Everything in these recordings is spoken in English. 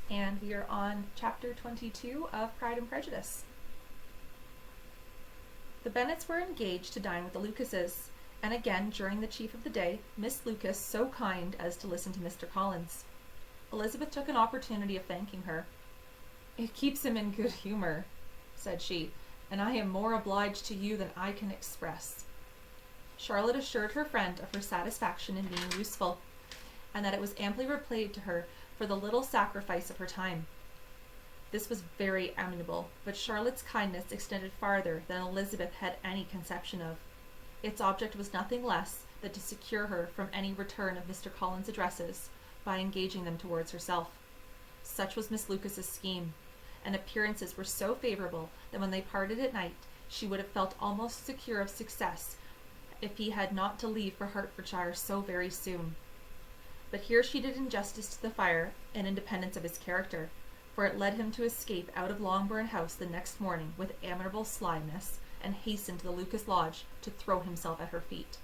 and we are on chapter 22 of Pride and Prejudice. The Bennets were engaged to dine with the Lucases, and again during the chief of the day, Miss Lucas so kind as to listen to Mr. Collins. Elizabeth took an opportunity of thanking her. "It keeps him in good humour," said she, "and I am more obliged to you than I can express." Charlotte assured her friend of her satisfaction in being useful, and that it was amply repaid to her for the little sacrifice of her time. This was very amiable, but Charlotte's kindness extended farther than Elizabeth had any conception of. Its object was nothing less than to secure her from any return of Mr. Collins' addresses by engaging them towards herself. Such was Miss Lucas's scheme, and appearances were so favourable that when they parted at night she would have felt almost secure of success if he had not to leave for Hertfordshire so very soon. But here she did injustice to the fire and independence of his character, for it led him to escape out of Longbourn House the next morning with amiable slyness, and hasten to the Lucas lodge to throw himself at her feet.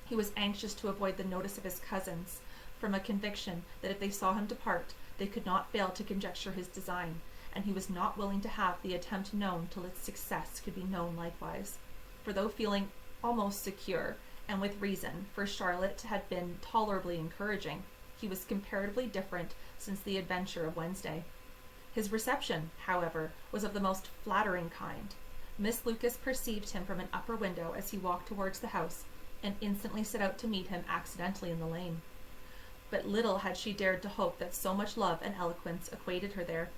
He was anxious to avoid the notice of his cousins, from a conviction that if they saw him depart, they could not fail to conjecture his design, and he was not willing to have the attempt known till its success could be known likewise. For though feeling almost secure, and with reason, for Charlotte had been tolerably encouraging, he was comparatively different since the adventure of Wednesday. His reception, however, was of the most flattering kind. Miss Lucas perceived him from an upper window as he walked towards the house, and instantly set out to meet him accidentally in the lane. But little had she dared to hope that so much love and eloquence awaited her there.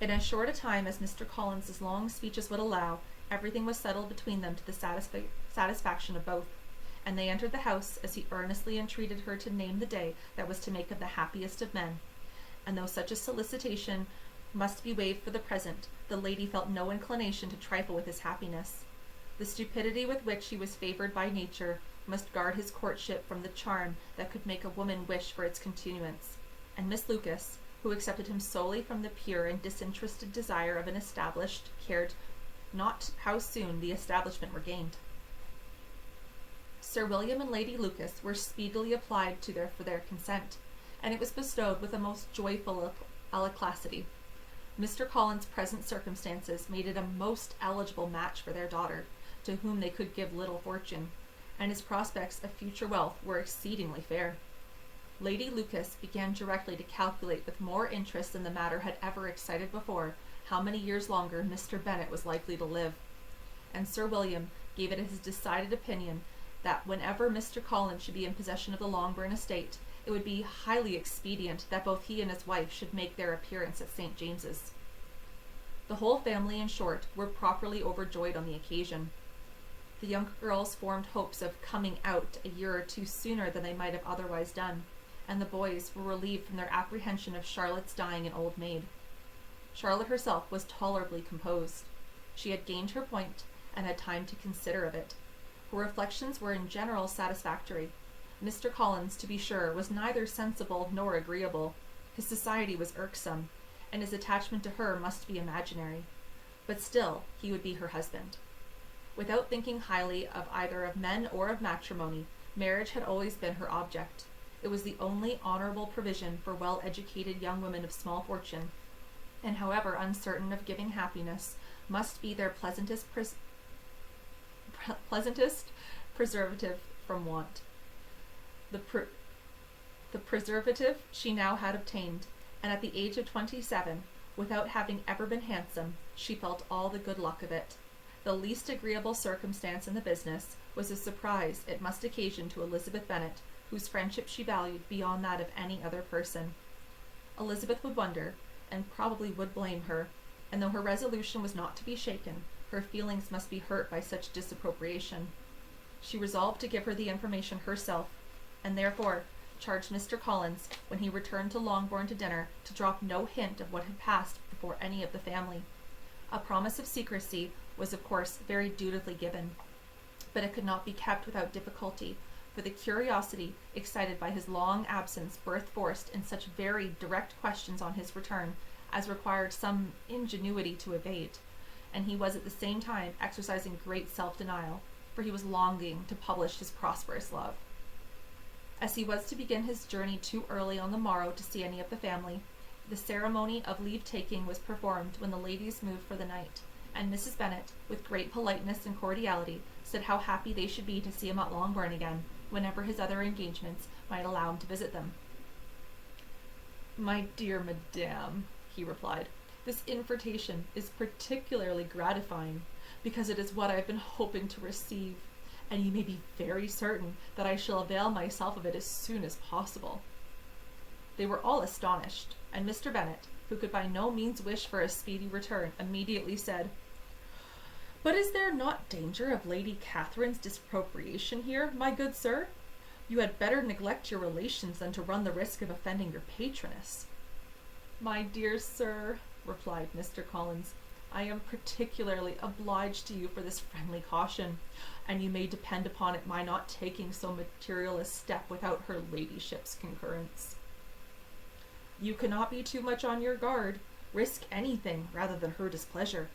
In as short a time as Mr. Collins's long speeches would allow, everything was settled between them to the satisfaction of both, and they entered the house as he earnestly entreated her to name the day that was to make him the happiest of men. And though such a solicitation must be waived for the present, the lady felt no inclination to trifle with his happiness. The stupidity with which he was favoured by nature must guard his courtship from the charm that could make a woman wish for its continuance, and Miss Lucas, who accepted him solely from the pure and disinterested desire of an established, cared not how soon the establishment were gained. Sir William and Lady Lucas were speedily applied to for their consent, and it was bestowed with a most joyful alacrity. Mr. Collins' present circumstances made it a most eligible match for their daughter, to whom they could give little fortune, and his prospects of future wealth were exceedingly fair. Lady Lucas began directly to calculate with more interest than the matter had ever excited before how many years longer Mr. Bennet was likely to live, and Sir William gave it his decided opinion that whenever Mr. Collins should be in possession of the Longbourn estate, it would be highly expedient that both he and his wife should make their appearance at St. James's. The whole family, in short, were properly overjoyed on the occasion. The young girls formed hopes of coming out a year or two sooner than they might have otherwise done, and the boys were relieved from their apprehension of Charlotte's dying an old maid. Charlotte herself was tolerably composed. She had gained her point, and had time to consider of it. Her reflections were in general satisfactory. Mr. Collins, to be sure, was neither sensible nor agreeable. His society was irksome, and his attachment to her must be imaginary. But still he would be her husband. Without thinking highly of either of men or of matrimony, marriage had always been her object. It was the only honourable provision for well-educated young women of small fortune, and however uncertain of giving happiness, must be their pleasantest preservative from want. The preservative she now had obtained, and at the age of 27, without having ever been handsome, she felt all the good luck of it. The least agreeable circumstance in the business was a surprise it must occasion to Elizabeth Bennet, whose friendship she valued beyond that of any other person. Elizabeth would wonder, and probably would blame her, and though her resolution was not to be shaken, her feelings must be hurt by such disapprobation. She resolved to give her the information herself, and therefore charged Mr. Collins, when he returned to Longbourn to dinner, to drop no hint of what had passed before any of the family. A promise of secrecy was of course very dutifully given, but it could not be kept without difficulty, for the curiosity excited by his long absence burst forth in such very direct questions on his return as required some ingenuity to evade, and he was at the same time exercising great self-denial, for he was longing to publish his prosperous love. As he was to begin his journey too early on the morrow to see any of the family, the ceremony of leave-taking was performed when the ladies moved for the night, and Mrs. Bennet, with great politeness and cordiality, said how happy they should be to see him at Longbourn again, whenever his other engagements might allow him to visit them. "My dear madame," he replied, "this invitation is particularly gratifying, because it is what I have been hoping to receive, and you may be very certain that I shall avail myself of it as soon as possible." They were all astonished, and Mr. Bennet, who could by no means wish for a speedy return, immediately said, "But is there not danger of Lady Catherine's disapprobation here, my good sir? You had better neglect your relations than to run the risk of offending your patroness." "My dear sir," replied Mr. Collins, "I am particularly obliged to you for this friendly caution, and you may depend upon it my not taking so material a step without her ladyship's concurrence." "You cannot be too much on your guard. Risk anything rather than her displeasure,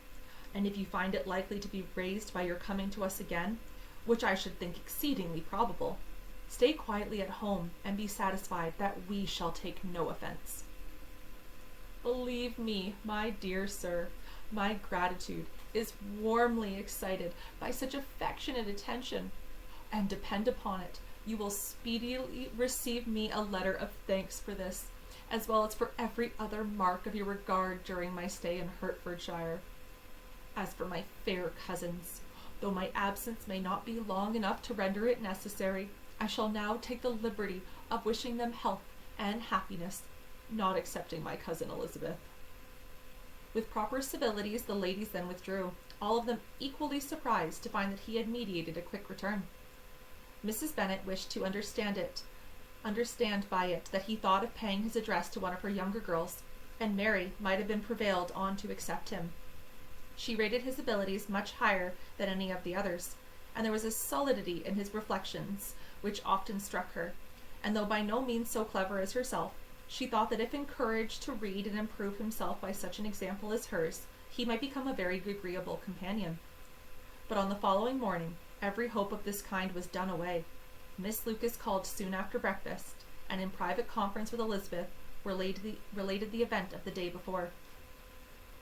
and if you find it likely to be raised by your coming to us again, which I should think exceedingly probable, stay quietly at home and be satisfied that we shall take no offence." "Believe me, my dear sir, my gratitude is warmly excited by such affectionate attention, and depend upon it, you will speedily receive me a letter of thanks for this, as well as for every other mark of your regard during my stay in Hertfordshire. As for my fair cousins, though my absence may not be long enough to render it necessary, I shall now take the liberty of wishing them health and happiness, not excepting my cousin Elizabeth." With proper civilities the ladies then withdrew, all of them equally surprised to find that he had mediated a quick return. Mrs. Bennet wished to understand by it that he thought of paying his address to one of her younger girls, and Mary might have been prevailed on to accept him. She rated his abilities much higher than any of the others, and there was a solidity in his reflections which often struck her, and though by no means so clever as herself, she thought that if encouraged to read and improve himself by such an example as hers, he might become a very agreeable companion. But on the following morning every hope of this kind was done away. Miss Lucas called soon after breakfast, and in private conference with Elizabeth related the event of the day before.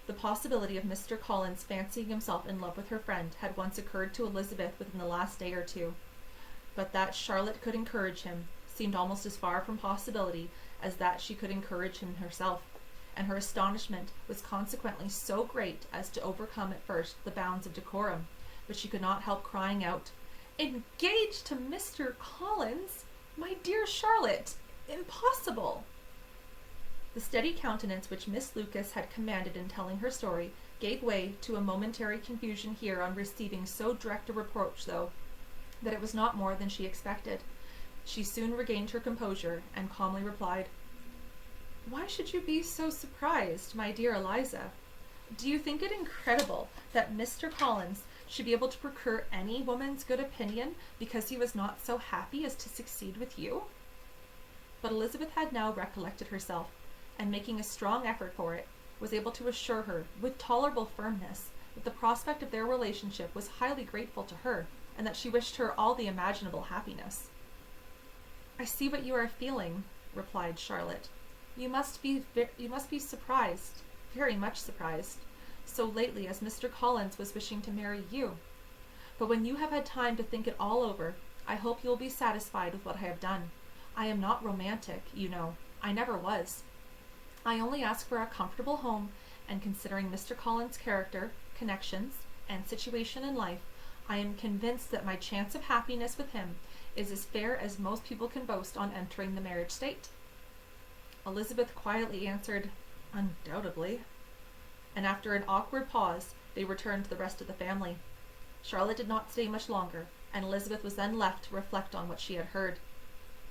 The possibility of Mr. Collins fancying himself in love with her friend had once occurred to Elizabeth within the last day or two, but that Charlotte could encourage him seemed almost as far from possibility as that she could encourage him herself, and her astonishment was consequently so great as to overcome at first the bounds of decorum, but she could not help crying out, "Engaged to Mr. Collins? My dear Charlotte, impossible!" The steady countenance which Miss Lucas had commanded in telling her story gave way to a momentary confusion here on receiving so direct a reproach, though, that it was not more than she expected. She soon regained her composure, and calmly replied, "Why should you be so surprised, my dear Eliza? Do you think it incredible that Mr. Collins should be able to procure any woman's good opinion because he was not so happy as to succeed with you?" But Elizabeth had now recollected herself, and making a strong effort for it, was able to assure her, with tolerable firmness, that the prospect of their relationship was highly grateful to her, and that she wished her all the imaginable happiness. "I see what you are feeling," replied Charlotte. You must be surprised, very much surprised, so lately as Mr. Collins was wishing to marry you. But when you have had time to think it all over, I hope you will be satisfied with what I have done. I am not romantic, you know. I never was. I only ask for a comfortable home, and considering Mr. Collins' character, connections, and situation in life, I am convinced that my chance of happiness with him is as fair as most people can boast on entering the marriage state." Elizabeth quietly answered, "Undoubtedly," and after an awkward pause they returned to the rest of the family. Charlotte did not stay much longer, and Elizabeth was then left to reflect on what she had heard.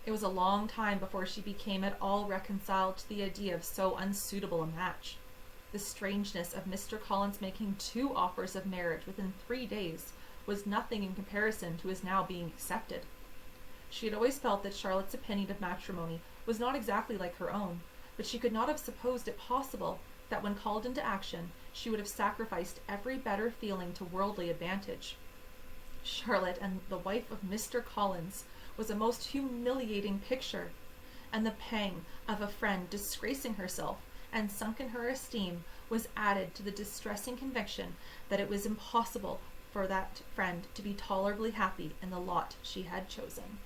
It was a long time before she became at all reconciled to the idea of so unsuitable a match. The strangeness of Mr. Collins making 2 offers of marriage within 3 days was nothing in comparison to his now being accepted. She had always felt that Charlotte's opinion of matrimony was not exactly like her own, but she could not have supposed it possible that when called into action she would have sacrificed every better feeling to worldly advantage. Charlotte and the wife of Mr. Collins was a most humiliating picture, and the pang of a friend disgracing herself and sunken her esteem was added to the distressing conviction that it was impossible for that friend to be tolerably happy in the lot she had chosen.